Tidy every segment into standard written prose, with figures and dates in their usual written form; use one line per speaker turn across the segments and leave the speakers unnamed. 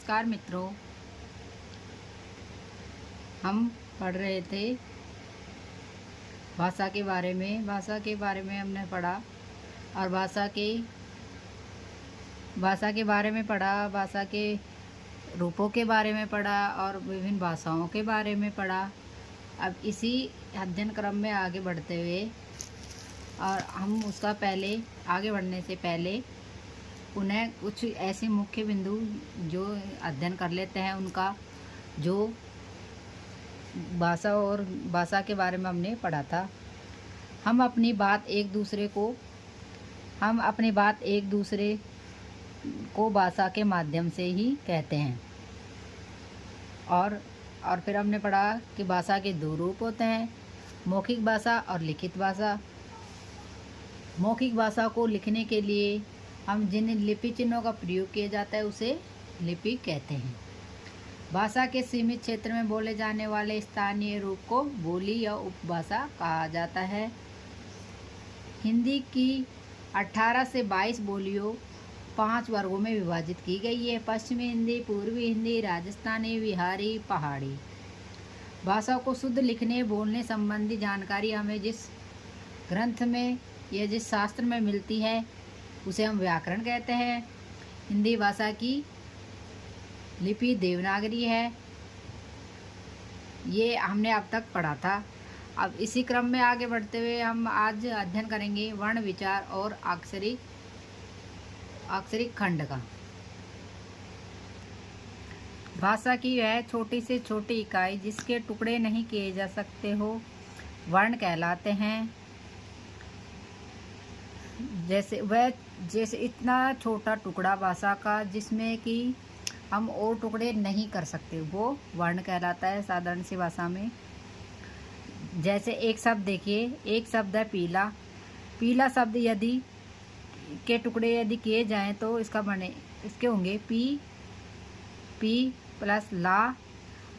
नमस्कार मित्रों, हम पढ़ रहे थे भाषा के बारे में। भाषा के बारे में हमने पढ़ा और भाषा के बारे में पढ़ा, भाषा के रूपों के बारे में पढ़ा और विभिन्न भाषाओं के बारे में पढ़ा। अब इसी अध्ययन क्रम में आगे बढ़ते हुए और हम उसका पहले आगे बढ़ने से पहले उन्हें कुछ ऐसे मुख्य बिंदु जो अध्ययन कर लेते हैं, उनका जो भाषा और भाषा के बारे में हमने पढ़ा था। हम अपनी बात एक दूसरे को भाषा के माध्यम से ही कहते हैं। और फिर हमने पढ़ा कि भाषा के दो रूप होते हैं, मौखिक भाषा और लिखित भाषा। मौखिक भाषा को लिखने के लिए हम जिन लिपि चिन्हों का प्रयोग किया जाता है उसे लिपि कहते हैं। भाषा के सीमित क्षेत्र में बोले जाने वाले स्थानीय रूप को बोली या उपभाषा कहा जाता है। हिंदी की 18 से 22 बोलियों 5 वर्गों में विभाजित की गई है। पश्चिमी हिंदी, पूर्वी हिंदी, राजस्थानी, बिहारी, पहाड़ी। भाषा को शुद्ध लिखने बोलने संबंधी जानकारी हमें जिस ग्रंथ में या जिस शास्त्र में मिलती है उसे हम व्याकरण कहते हैं। हिंदी भाषा की लिपि देवनागरी है, ये हमने अब तक पढ़ा था। अब इसी क्रम में आगे बढ़ते हुए हम आज अध्ययन करेंगे वर्ण विचार और अक्षरिक खंड का। भाषा की वह छोटी से छोटी इकाई जिसके टुकड़े नहीं किए जा सकते हो वर्ण कहलाते हैं। जैसे इतना छोटा टुकड़ा भाषा का जिसमें कि हम और टुकड़े नहीं कर सकते, वो वर्ण कहलाता है साधारण सी भाषा में। जैसे एक शब्द देखिए, एक शब्द है पीला। पीला शब्द यदि के टुकड़े यदि किए जाएं तो इसके होंगे पी प्लस ला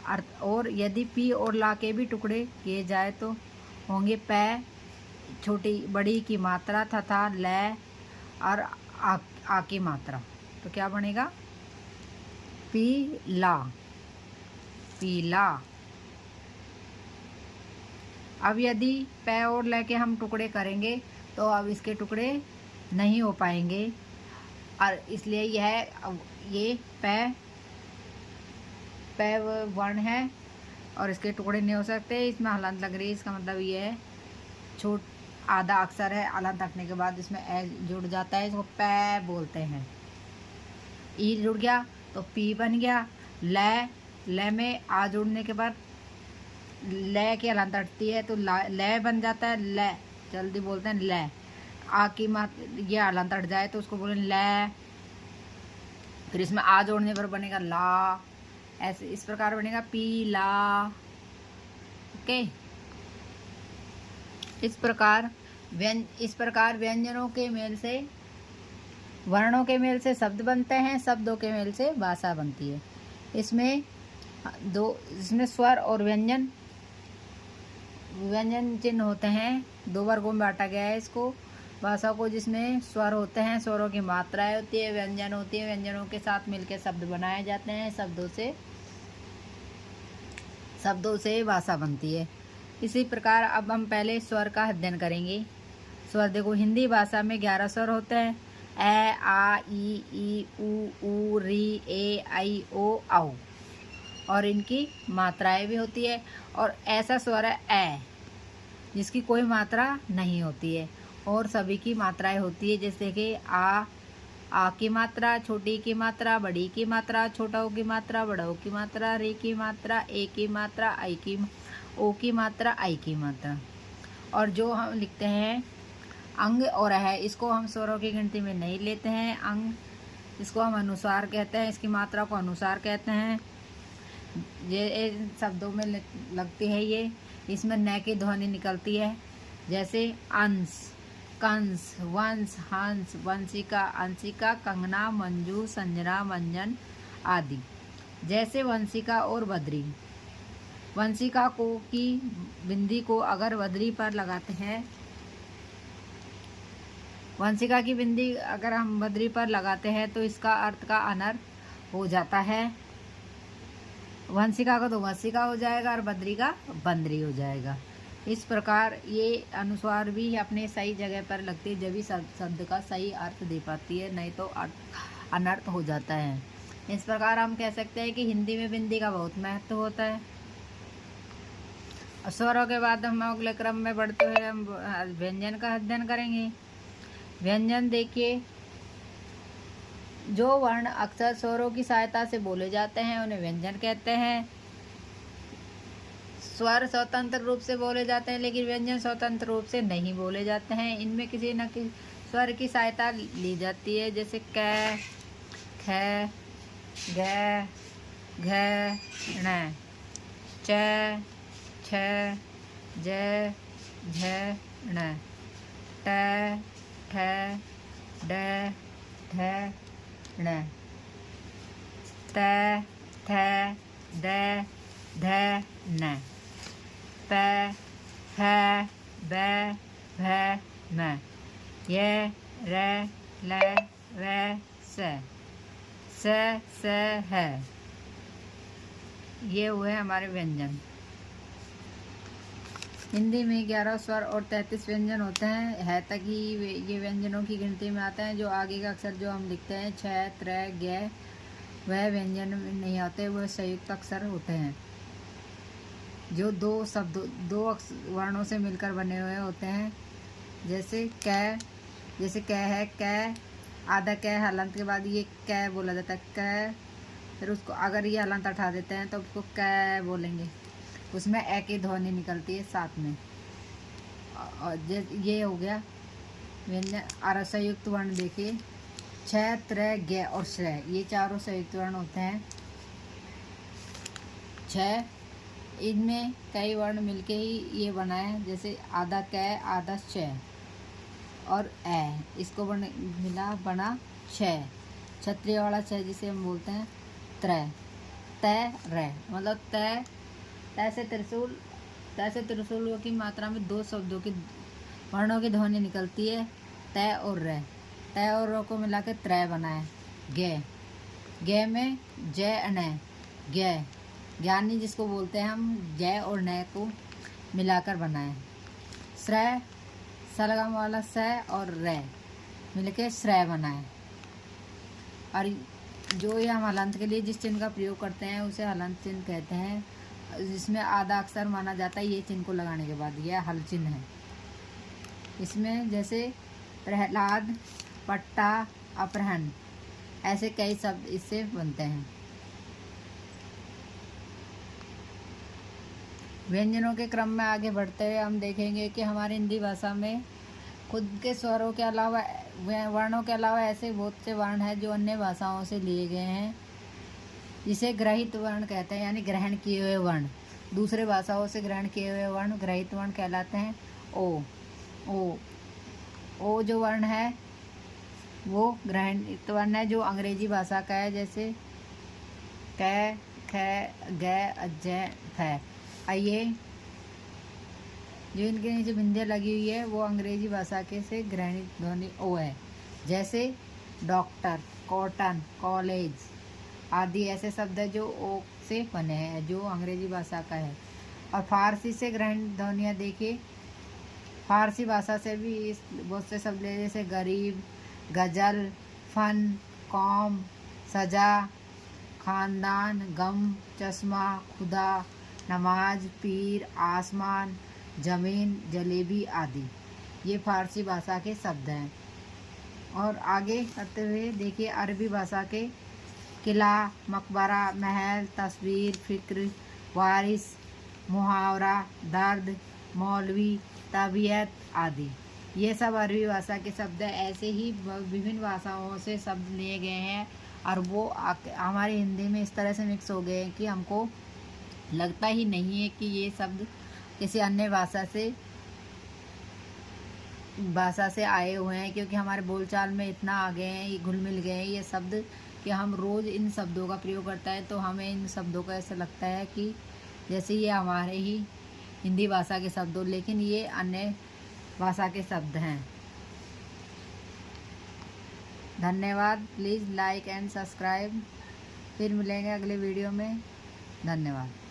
अर्थ, और यदि पी और ला के भी टुकड़े किए जाए तो होंगे पै छोटी बड़ी की मात्रा तथा लय और आ की मात्रा। तो क्या बनेगा? पीला, पीला। अब यदि पै और लय के हम टुकड़े करेंगे तो अब इसके टुकड़े नहीं हो पाएंगे और इसलिए ये पै वर्ण है और इसके टुकड़े नहीं हो सकते। इसमें हलंत लग रही है, इसका मतलब ये है आधा अक्षर है, हलंत रखने के बाद इसमें ए जुड़ जाता है, इसको पै बोलते हैं। ई जुड़ गया तो पी बन गया। लय में आ जुड़ने के बाद लय की हलंत हटती है तो लय बन जाता है। लय जल्दी बोलते हैं लय। आ की ये हलंत हट जाए तो उसको बोलें लय। फिर इसमें आ जोड़ने पर बनेगा ला। ऐसे इस प्रकार बनेगा पीला। ओके, इस प्रकार व्यंजनों के मेल से वर्णों के मेल से शब्द बनते हैं, शब्दों के मेल से भाषा बनती है। इसमें स्वर और व्यंजन चिन्ह होते हैं। 2 वर्गों में बांटा गया है इसको भाषा को, जिसमें स्वर होते हैं, स्वरों की मात्राएं होती है, व्यंजन होती है, व्यंजनों के साथ मिलकर शब्द बनाए जाते हैं। शब्दों से भाषा बनती है। इसी प्रकार अब हम पहले स्वर का अध्ययन करेंगे। स्वर देखो, हिंदी भाषा में 11 स्वर होते हैं। ए, आ, ई, ऊ, री, ए, आई, ओ, औ। और इनकी मात्राएं भी होती है। और ऐसा स्वर है ए जिसकी कोई मात्रा नहीं होती है और सभी की मात्राएं होती है। जैसे कि आ की मात्रा, छोटी की मात्रा, बड़ी की मात्रा, छोटा की मात्रा, बड़ा की मात्रा, रे की मात्रा, ए की मात्रा, ओ की मात्रा, आई की मात्रा। और जो हम लिखते हैं अंग और है, इसको हम स्वरों की गिनती में नहीं लेते हैं। अंग इसको हम अनुसार कहते हैं, इसकी मात्रा को अनुसार कहते हैं। ये शब्दों में लगती है ये, इसमें न की ध्वनि निकलती है। जैसे अंश, कंस, वंश, हंस, वंशिका, अंशिका, कंगना, मंजू, संजना, मंजन आदि। जैसे वंशिका और बद्री। वंशिका की बिंदी को अगर बद्री पर लगाते हैं, वंशिका की बिंदी अगर हम बद्री पर लगाते हैं तो इसका अर्थ का अनर्थ हो जाता है। वंशिका का तो वंशिका हो जाएगा और बद्री का बंदरी हो जाएगा। इस प्रकार ये अनुस्वार भी अपने सही जगह पर लगती है, जब भी शब्द का सही अर्थ दे पाती है, नहीं तो अनर्थ हो जाता है। इस प्रकार हम कह सकते हैं कि हिंदी में बिंदी का बहुत महत्व होता है। स्वरों के बाद हम अगले क्रम में बढ़ते हुए हम व्यंजन का अध्ययन करेंगे। व्यंजन देखिए, जो वर्ण अक्सर स्वरों की सहायता से बोले जाते हैं उन्हें व्यंजन कहते हैं। स्वर स्वतंत्र रूप से बोले जाते हैं, लेकिन व्यंजन स्वतंत्र रूप से नहीं बोले जाते हैं। इनमें किसी न किसी स्वर की सहायता ली जाती है, जैसे क, ख, ग, घ, ण, च, छ, ज, झ, ण, ट, ठ, ड, ढ, ण, त, थ, द, ध, न, प, फ, ब, भ, म, य, र, ल, व, स, ह। ये हुए हमारे व्यंजन। हिंदी में 11 स्वर और 33 व्यंजन होते हैं। है तक ही ये व्यंजनों की गिनती में आते हैं। जो आगे का अक्षर जो हम लिखते हैं छ, त्र, ग, वह व्यंजन में नहीं आते, वह संयुक्त अक्षर होते हैं, जो दो वर्णों से मिलकर बने हुए होते हैं। जैसे क है, क आधा क हलंत के बाद ये क बोला जाता है, क। फिर उसको अगर ये हलंत हटा देते हैं तो उसको क बोलेंगे, उसमें ए की ध्वनि निकलती है साथ में। और ये हो गया व्यंजन। और संयुक्त वर्ण देखिए, छ, त्र, ग और श, ये चारों संयुक्त वर्ण होते हैं। छ, इनमें कई वर्ण मिलके ही ये बना है, जैसे आधा क आधा श और ए, इसको बना छ, क्षत्रिय वाला छ जिसे हम बोलते हैं त्र, त, र, मतलब त से त्रिशूल की मात्रा में दो शब्दों की वर्णों की ध्वनि निकलती है, त और र। त और र को मिला के त्र बना है। ग में ज न, ग ज्ञानी जिसको बोलते हैं हम, ज और न को मिलाकर बना है। श्र, सलगम वाला स और र मिलके श्रय बना है। और जो ये हम हलंत के लिए जिस चिन्ह का प्रयोग करते हैं उसे हलंत चिन्ह कहते हैं, जिसमें आधा अक्षर माना जाता है ये चिन्ह को लगाने के बाद, यह हल चिन्ह है। इसमें जैसे प्रहलाद, पट्टा, अपहरण, ऐसे कई शब्द इससे बनते हैं। व्यंजनों के क्रम में आगे बढ़ते हुए हम देखेंगे कि हमारी हिंदी भाषा में खुद के स्वरों के अलावा, वर्णों के अलावा ऐसे बहुत से वर्ण हैं जो अन्य भाषाओं से लिए गए हैं, जिसे ग्रहित वर्ण कहते हैं, यानी ग्रहण किए हुए वर्ण। दूसरे भाषाओं से ग्रहण किए हुए वर्ण ग्रहित वर्ण कहलाते हैं। ओ जो वर्ण है वो ग्रहणित वर्ण है, जो अंग्रेजी भाषा का है, जैसे क, ख, ग, ज, फ। आइए, जो इनके नीचे बिंदियाँ लगी हुई है वो अंग्रेजी भाषा के से ग्रहणित ध्वनि ओ है, जैसे डॉक्टर, कॉटन, कॉलेज आदि ऐसे शब्द है जो ओ से बने हैं, जो अंग्रेजी भाषा का है। और फारसी से ग्रहणित ध्वनियाँ देखिए, फारसी भाषा से भी बहुत से शब्द है, जैसे गरीब, गजल, फन, कौम, सजा, खानदान, गम, चश्मा, खुदा, नमाज, पीर, आसमान, ज़मीन, जलेबी आदि ये फारसी भाषा के शब्द हैं। और आगे करते हुए देखिए अरबी भाषा के किला, मकबरा, महल, तस्वीर, फिक्र, वारिस, मुहावरा, दर्द, मौलवी, तबीयत आदि ये सब अरबी भाषा के शब्द हैं। ऐसे ही विभिन्न भाषाओं से शब्द लिए गए हैं और वो हमारी हिंदी में इस तरह से मिक्स हो गए हैं कि हमको लगता ही नहीं है कि ये शब्द किसी अन्य भाषा से आए हुए हैं, क्योंकि हमारे बोलचाल में इतना आ गए हैं, ये घुल मिल गए हैं ये शब्द कि हम रोज़ इन शब्दों का प्रयोग करते हैं, तो हमें इन शब्दों का ऐसा लगता है कि जैसे ये हमारे ही हिंदी भाषा के शब्द हो, लेकिन ये अन्य भाषा के शब्द हैं। धन्यवाद। Please like and subscribe. फिर मिलेंगे अगले वीडियो में। धन्यवाद।